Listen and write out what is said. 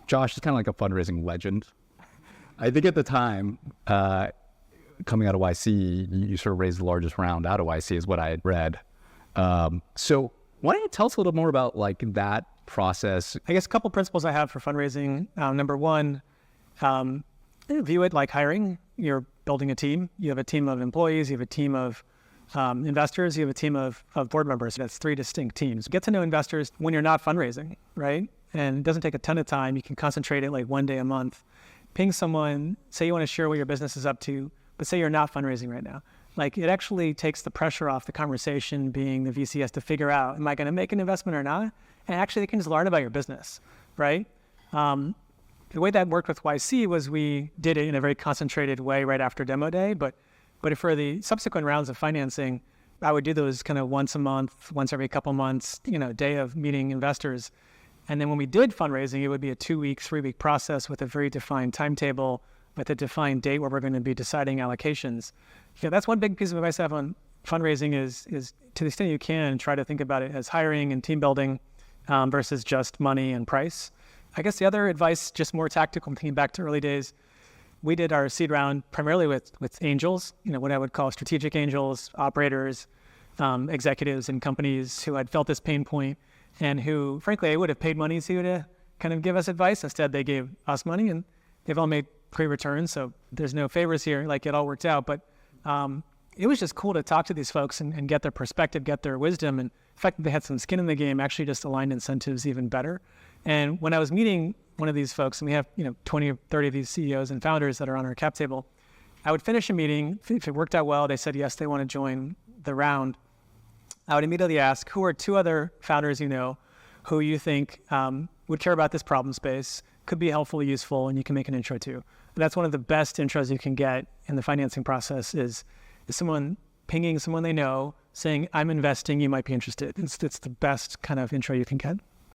Josh is kind of like a fundraising legend. I think at the time, coming out of YC, you sort of raised the largest round out of YC is what I had read. So why don't you tell us a little more about like that process? I guess a couple principles I have for fundraising. Number one, view it like hiring. You're building a team. You have a team of employees. You have a team of investors. You have a team of board members. That's 3 distinct teams. Get to know investors when you're not fundraising, right? And it doesn't take a ton of time. You can concentrate it like 1 day a month. Ping someone, say you want to share what your business is up to, but say you're not fundraising right now. Like it actually takes the pressure off the conversation being the VC has to figure out, am I going to make an investment or not? And actually they can just learn about your business, right? The way that worked with YC was we did it in a very concentrated way right after demo day, but for the subsequent rounds of financing, I would do those kind of once a month, once every couple months, day of meeting investors. And then when we did fundraising, it would be a 2-week, 3-week process with a very defined timetable, with a defined date where we're going to be deciding allocations. That's one big piece of advice I have on fundraising is to the extent you can, try to think about it as hiring and team building versus just money and price. I guess the other advice, just more tactical, thinking back to early days, we did our seed round primarily with angels, what I would call strategic angels, operators, executives in companies who had felt this pain point and who, frankly, I would have paid money to kind of give us advice. Instead, they gave us money, and they've all made great returns, so there's no favors here. Like, it all worked out. But it was just cool to talk to these folks and get their perspective, get their wisdom. And the fact that they had some skin in the game actually just aligned incentives even better. And when I was meeting one of these folks, and we have 20 or 30 of these CEOs and founders that are on our cap table, I would finish a meeting. If it worked out well, they said yes, they want to join the round. I would immediately ask, who are 2 other founders who you think would care about this problem space, could be helpful, useful, and you can make an intro to? And that's one of the best intros you can get in the financing process is someone pinging someone they know, saying, I'm investing, you might be interested. It's the best kind of intro you can get.